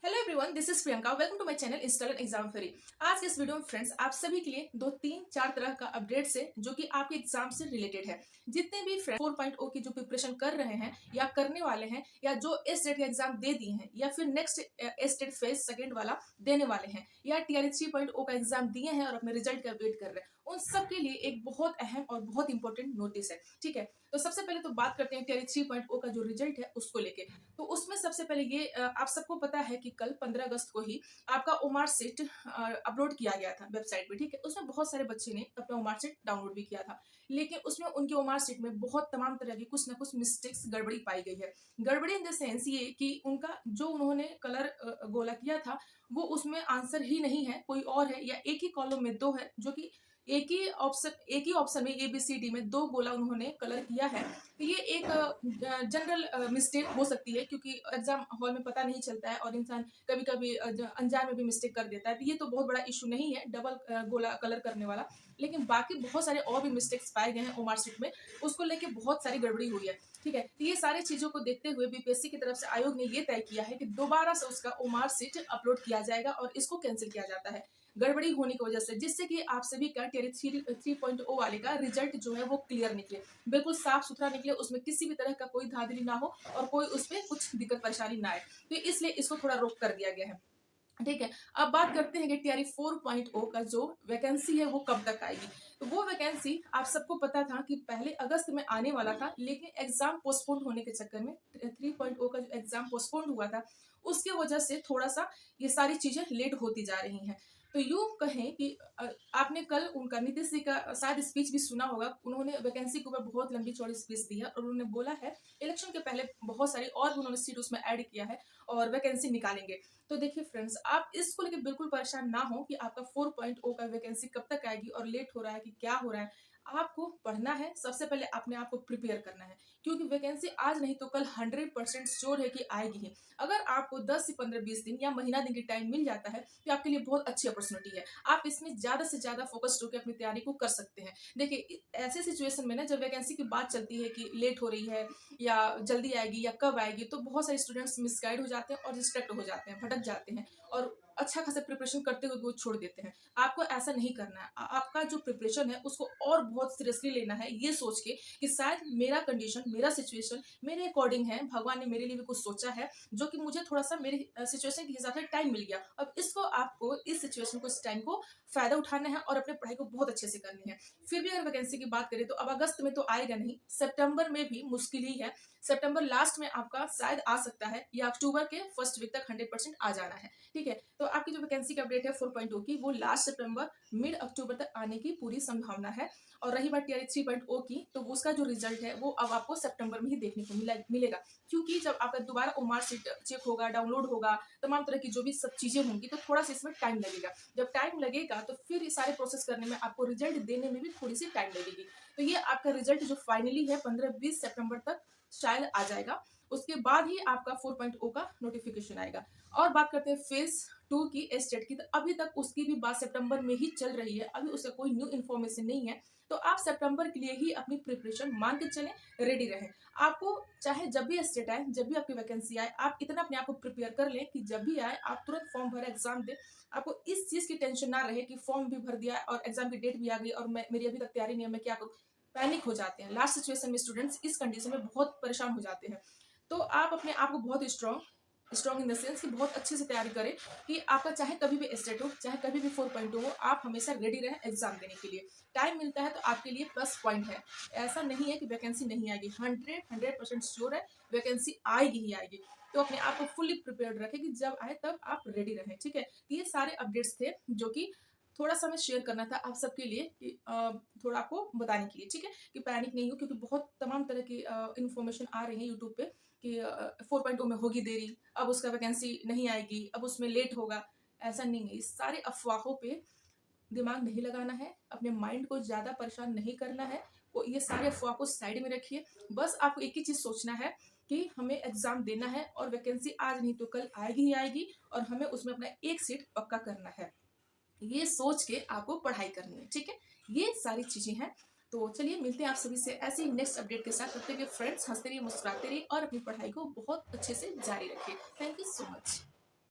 Hello everyone, this is Priyanka. Welcome to my channel इंस्टॉलेंट exam फेरी। आज के इस वीडियो में फ्रेंड्स आप सभी के लिए दो तीन चार तरह का अपडेट्स है जो कि आपके एग्जाम से रिलेटेड है। जितने भी फ्रेंड्स 4.0 की जो प्रिपरेशन कर रहे हैं या करने वाले हैं या जो एस्टेट का एग्जाम दे दिए हैं या फिर नेक्स्ट एस्टेट फेज सेकंड वाला देने वाले हैं या टीआरई 3.0 का एग्जाम दिए हैं और अपने रिजल्ट का वेट कर रहे हैं, उन सब के लिए एक बहुत अहम और बहुत इंपॉर्टेंट नोटिस है। ठीक है, तो सबसे पहले तो बात करते हैं टीआरई 3.0 का जो रिजल्ट है उसको लेके। तो उसमें सबसे पहले ये आप सबको पता है कि कल 15 अगस्त को ही आपका ओमार सीट अपलोड किया गया था वेबसाइट पे। ठीक है, उसमें बहुत सारे बच्चे ने अपना ओमार सीट डाउनलोड भी किया था, लेकिन उसमें उनके ओमार सीट में बहुत तमाम तरह की कुछ ना कुछ मिस्टेक्स गड़बड़ी पाई गई है। गड़बड़ी इन द सेंस ये कि उनका जो उन्होंने कलर गोला किया था वो उसमें आंसर ही नहीं है, कोई और है, या एक ही कॉलम में दो है, जो कि एक ही ऑप्शन में ABCD में दो गोला उन्होंने कलर किया है। तो ये एक जनरल मिस्टेक हो सकती है, क्योंकि एग्जाम हॉल में पता नहीं चलता है और इंसान कभी कभी अनजान में भी मिस्टेक कर देता है। तो ये तो बहुत बड़ा इशू नहीं है डबल गोला कलर करने वाला, लेकिन बाकी बहुत सारे और भी मिस्टेक्स पाए गए हैं ओमार शीट में, उसको लेके बहुत सारी गड़बड़ी हुई है। ठीक है, तो ये सारी चीजों को देखते हुए बीपीएससी की तरफ से आयोग ने ये तय किया है कि दोबारा से उसका ओमार शीट अपलोड किया जाएगा और इसको कैंसिल किया जाता है गड़बड़ी होने की वजह से, जिससे कि आप सभी का टीआरई 3.0 वाले का रिजल्ट जो है वो क्लियर निकले, बिल्कुल साफ सुथरा निकले, उसमें किसी भी तरह का कोई धांधली ना हो और कोई उसमें कुछ दिक्कत परेशानी ना आए। तो इसलिए इसको थोड़ा रोक कर दिया गया है। ठीक है, अब बात करते हैं कि टीआरई 4.0 का जो वैकेंसी है वो कब तक आएगी। तो वो वैकेंसी आप सबको पता था कि पहले अगस्त में आने वाला था, लेकिन एग्जाम पोस्टपोन होने के चक्कर में 3.0 का जो एग्जाम पोस्टपोन हुआ था उसकी वजह से थोड़ा सा ये सारी चीजें लेट होती जा रही हैं। तो यूं कहें कि आपने कल उनका नीतीश जी का शायद स्पीच भी सुना होगा। उन्होंने वैकेंसी के ऊपर बहुत लंबी चौड़ी स्पीच दी है और उन्होंने बोला है इलेक्शन के पहले बहुत सारी और भी उन्होंने सीट उसमें ऐड किया है और वैकेंसी निकालेंगे। तो देखिए फ्रेंड्स, आप इसको लेकर बिल्कुल परेशान ना हो कि आपका 4.0 का वैकेंसी कब तक आएगी और लेट हो रहा है कि क्या हो रहा है। आपको पढ़ना है, सबसे पहले अपने आप को प्रिपेयर करना है, क्योंकि वैकेंसी आज नहीं तो कल 100% श्योर है कि आएगी ही। अगर आपको 10 से 15-20 दिन या महीना दिन की टाइम मिल जाता है तो आपके लिए बहुत अच्छी अपॉर्चुनिटी है। आप इसमें ज्यादा से ज्यादा फोकस्ड होकर अपनी तैयारी को कर सकते हैं। देखिए, ऐसे सिचुएशन में ना जब वैकेंसी की बात चलती है कि लेट हो रही है या जल्दी आएगी या कब आएगी, तो बहुत सारे स्टूडेंट्स मिसगाइड हो जाते हैं और डिस्ट्रैक्ट हो जाते हैं, भटक जाते हैं और अच्छा खासा प्रिपरेशन करते हुए वो छोड़ देते हैं। आपको ऐसा नहीं करना है। आपका जो प्रिपरेशन है उसको और बहुत सीरियसली लेना है, ये सोच के कि शायद मेरा कंडीशन, मेरा सिचुएशन मेरे अकॉर्डिंग है, भगवान ने मेरे लिए भी कुछ सोचा है जो कि मुझे थोड़ा सा मेरे सिचुएशन के हिसाब से टाइम मिल गया। अब इसको आपको इस सिचुएशन को, इस टाइम को फायदा उठाना है और अपने पढ़ाई को बहुत अच्छे से करनी है। फिर भी अगर वैकेंसी की बात करें तो अब अगस्त में तो आएगा नहीं, सितंबर में भी मुश्किल ही है। सितंबर लास्ट में आपका शायद आ सकता है या अक्टूबर के फर्स्ट वीक तक 100% आ जाना है। ठीक है, तो आपकी जो वैकेंसी की अपडेट है 4.0 की, वो लास्ट सितंबर मिड अक्टूबर तक आने की पूरी संभावना है। और रही बात टीआरई 3.0 की, तो उसका जो रिजल्ट है वो अब आपको सितंबर में ही देखने को मिलेगा, क्योंकि जब आपका दोबारा ओमार शीट चेक होगा, डाउनलोड होगा, तमाम तरह की जो भी सब चीजें होंगी, तो थोड़ा सा इसमें टाइम लगेगा। जब टाइम लगेगा तो फिर ये सारे प्रोसेस करने में, आपको रिजल्ट देने में भी थोड़ी सी टाइम लगेगी। तो ये आपका रिजल्ट जो फाइनली है 15-20 सितंबर तक शायद आ जाएगा। उसके बाद ही आपका 4.0 का नोटिफिकेशन आएगा। और बात करते हैं फेज 2 की एस्टेट की, तो अभी तक उसकी भी बात सितंबर में ही चल रही है, अभी उसका कोई न्यू इन्फॉर्मेशन नहीं है। तो आप सितंबर के लिए ही अपनी प्रिपरेशन मान के चलें, रेडी रहें। आपको चाहे जब भी एस्टेट आए, जब भी आपकी वैकेंसी आए, आप इतना अपने आप को प्रिपेयर कर लें कि जब भी आए आप तुरंत फॉर्म भरे, एग्जाम दे। आपको इस चीज की टेंशन ना रहे कि फॉर्म भी भर दिया और एग्जाम की डेट भी आ गई और मेरी अभी तक तैयारी नहीं है, मैं क्या करूँ। पैनिक हो जाते हैं लास्ट सिचुएशन में, स्टूडेंट्स इस कंडीशन में बहुत परेशान हो जाते हैं। तो आप अपने आप को बहुत स्ट्रॉन्ग इन द सेंस कि बहुत अच्छे से तैयारी करें कि आपका चाहे कभी भी एस्टेट हो, चाहे कभी भी 4.0 हो, आप हमेशा रेडी रहें एग्जाम देने के लिए। टाइम मिलता है तो आपके लिए प्लस पॉइंट है। ऐसा नहीं है कि वैकेंसी नहीं आएगी, 100% श्योर है वैकेंसी आएगी ही आएगी। तो अपने आप को फुल्ली प्रिपेयर्ड रखें कि जब आए तब आप रेडी रहें। ठीक है, ये सारे अपडेट्स थे जो कि थोड़ा सा मैं शेयर करना था आप सबके लिए कि थोड़ा आपको बताने के लिए। ठीक है, कि पैनिक नहीं हो, क्योंकि बहुत तमाम तरह की इन्फॉर्मेशन आ रही है यूट्यूब पे कि 4.0 में होगी देरी, अब उसका वैकेंसी नहीं आएगी, अब उसमें लेट होगा। ऐसा नहीं है, इस सारे अफवाहों पे दिमाग नहीं लगाना है, अपने माइंड को ज्यादा परेशान नहीं करना है। ये सारे अफवाह को साइड में रखिए। बस आपको एक ही चीज सोचना है कि हमें एग्जाम देना है और वैकेंसी आज नहीं तो कल आएगी ही आएगी और हमें उसमें अपना एक सीट पक्का करना है। ये सोच के आपको पढ़ाई करनी है। ठीक है, ये सारी चीजें हैं। तो चलिए मिलते हैं आप सभी से ऐसे ही नेक्स्ट अपडेट के साथ। तब तक के फ्रेंड्स हंसते रहिए, मुस्कुराते रहिए और अपनी पढ़ाई को बहुत अच्छे से जारी रखिए। Thank you so much.